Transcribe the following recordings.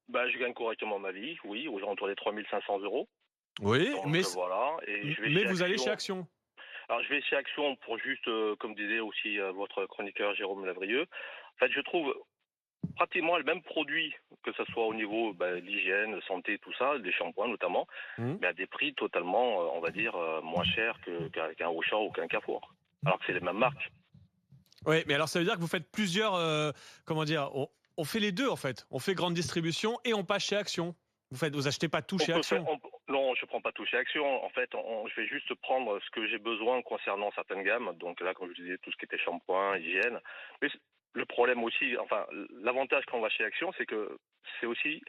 Bah, je gagne correctement ma vie, oui, aux alentours des 3 500 €. Oui, Donc voilà, et je vais mais chez vous allez chez Action. Action. Alors je vais chez Action pour juste, comme disait aussi, votre chroniqueur Jérôme Lavrieux. En fait, je trouve pratiquement le même produit, que ce soit au niveau, l'hygiène, santé, tout ça, des shampoings notamment, Mmh. mais à des prix totalement, on va dire, moins chers qu'un Auchan ou qu'un Carrefour. Alors que c'est les mêmes marques. Oui, mais alors ça veut dire que vous faites plusieurs, comment dire? On fait les 2 en fait. On fait grande distribution et on passe chez Action. Vous achetez pas tout On chez peut faire, Action? non, je prends pas tout chez Action. En fait, je vais juste prendre ce que j'ai besoin concernant certaines gammes. Donc là, comme je disais, tout ce qui était shampoing, hygiène. Mais le problème aussi, enfin, l'avantage quand on va chez Action, c'est que c'est aussi,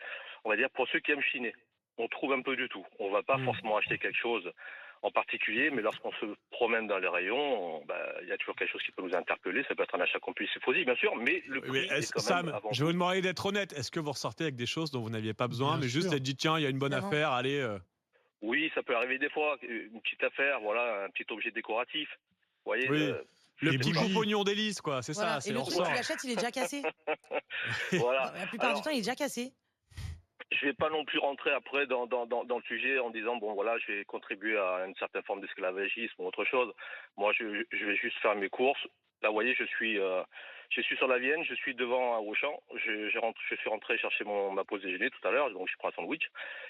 on va dire, pour ceux qui aiment chiner. On trouve un peu du tout. On va pas Mmh. forcément acheter quelque chose en particulier, mais lorsqu'on se promène dans les rayons, il y a toujours quelque chose qui peut nous interpeller. Ça peut être un achat compulsif aussi, bien sûr, mais le Oui, mais prix est quand même Sam, avant je vais vous tout. demander d'être honnête. Est-ce que vous ressortez avec des choses dont vous n'aviez pas besoin, Bien mais juste sûr, être dit: «Tiens, il y a une bonne évidemment. affaire, allez», Oui, ça peut arriver des fois, une petite affaire, voilà, un petit objet décoratif. Vous voyez, oui, le Les peut-être petit pas. bougies. compagnon d'hélice quoi, c'est Voilà, ça, et c'est le on truc qu'il ressort. achète, il est déjà cassé. Voilà. La plupart du Alors, temps, il est déjà cassé. je vais pas non plus rentrer après dans le sujet en disant, bon, voilà, je vais contribuer à une certaine forme d'esclavagisme ou autre chose. Moi, je vais juste faire mes courses. Là, vous voyez, je suis sur la Vienne, je suis devant un Auchan. Je suis rentré chercher ma pause déjeuner tout à l'heure, donc je prends un sandwich.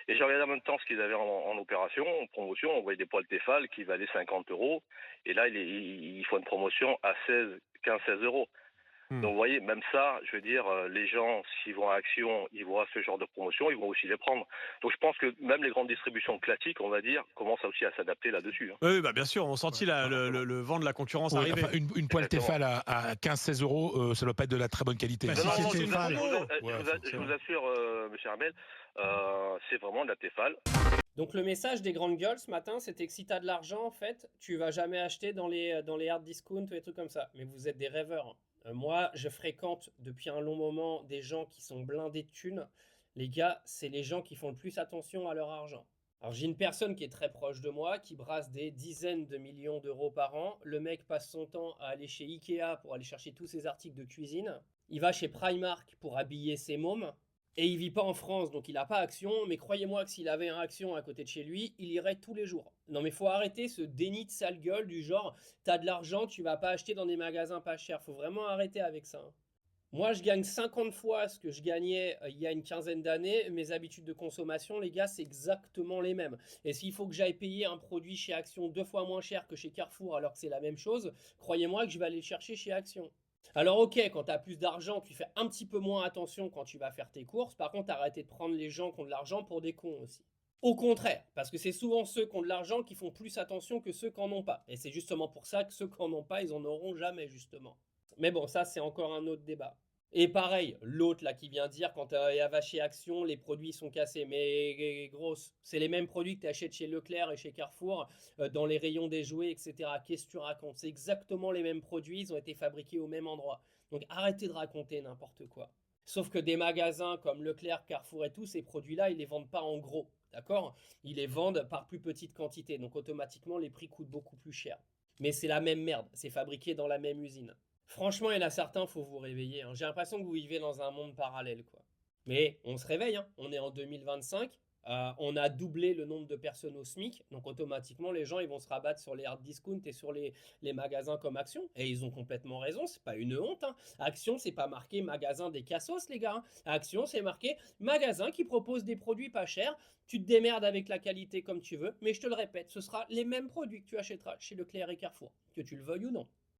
Et j'ai regardé en même temps ce qu'ils avaient en opération, en promotion. On voyait des poils Tefal qui valaient 50 €. Et là, ils font une promotion à 16 € Donc, Mmh. vous voyez, même ça, je veux dire, les gens, s'ils vont à Action, ils voient ce genre de promotion, ils vont aussi les prendre. Donc, je pense que même les grandes distributions classiques, on va dire, commencent aussi à s'adapter là-dessus, hein, Oui, bah, bien sûr, on Ouais, sentit tout le simplement. le vent de la concurrence oui, enfin, arriver. une poêle Exactement. Tefal à 15-16 euros, ça doit pas être de la très bonne qualité, Bah, hein. Non, si non, c'est non, Enfin, Tefal. ouais, je C'est vous vrai. assure, monsieur Armel, c'est vraiment de la Tefal. Donc le message des grandes gueules ce matin, c'était que si tu as de l'argent, en fait, tu vas jamais acheter dans les hard discount ou des trucs comme ça. Mais vous êtes des rêveurs, hein. Moi, je fréquente depuis un long moment des gens qui sont blindés de thunes. Les gars, c'est les gens qui font le plus attention à leur argent. Alors j'ai une personne qui est très proche de moi, qui brasse des dizaines de millions d'euros par an. Le mec passe son temps à aller chez Ikea pour aller chercher tous ses articles de cuisine. Il va chez Primark pour habiller ses mômes. Et il vit pas en France, donc il n'a pas Action, mais croyez-moi que s'il avait un Action à côté de chez lui, il irait tous les jours. Non mais faut arrêter ce déni de sale gueule du genre t'as de l'argent, tu vas pas acheter dans des magasins pas chers. Faut vraiment arrêter avec ça, hein. Moi, je gagne 50 fois ce que je gagnais il y a une quinzaine d'années. Mes habitudes de consommation, les gars, c'est exactement les mêmes. Et s'il faut que j'aille payer un produit chez Action 2 fois moins cher que chez Carrefour alors que c'est la même chose, croyez-moi que je vais aller le chercher chez Action. Alors ok, quand tu as plus d'argent, tu fais un petit peu moins attention quand tu vas faire tes courses. Par contre, arrêtez de prendre les gens qui ont de l'argent pour des cons aussi. Au contraire, parce que c'est souvent ceux qui ont de l'argent qui font plus attention que ceux qui n'en ont pas. Et c'est justement pour ça que ceux qui n'en ont pas, ils en auront jamais, justement. Mais bon, ça, c'est encore un autre débat. Et pareil, l'autre là qui vient dire quand elle va chez Action, les produits sont cassés. Mais grosse, c'est les mêmes produits que tu achètes chez Leclerc et chez Carrefour, dans les rayons des jouets, etc. Qu'est-ce que tu racontes? C'est exactement les mêmes produits, ils ont été fabriqués au même endroit. Donc arrêtez de raconter n'importe quoi. Sauf que des magasins comme Leclerc, Carrefour et tout, ces produits-là, ils les vendent pas en gros. D'accord? Ils les vendent par plus petite quantité. Donc automatiquement, les prix coûtent beaucoup plus cher. Mais c'est la même merde. C'est fabriqué dans la même usine. Franchement, il y en a certains, faut vous réveiller, hein. J'ai l'impression que vous vivez dans un monde parallèle, quoi. Mais on se réveille, hein. On est en 2025. On a doublé le nombre de personnes au SMIC. Donc automatiquement, les gens ils vont se rabattre sur les hard discount et sur les magasins comme Action. Et ils ont complètement raison. C'est pas une honte, hein. Action, c'est pas marqué magasin des cassos, les gars, hein. Action, c'est marqué magasin qui propose des produits pas chers. Tu te démerdes avec la qualité comme tu veux. Mais je te le répète, ce sera les mêmes produits que tu achèteras chez Leclerc et Carrefour. Que tu le veuilles ou non.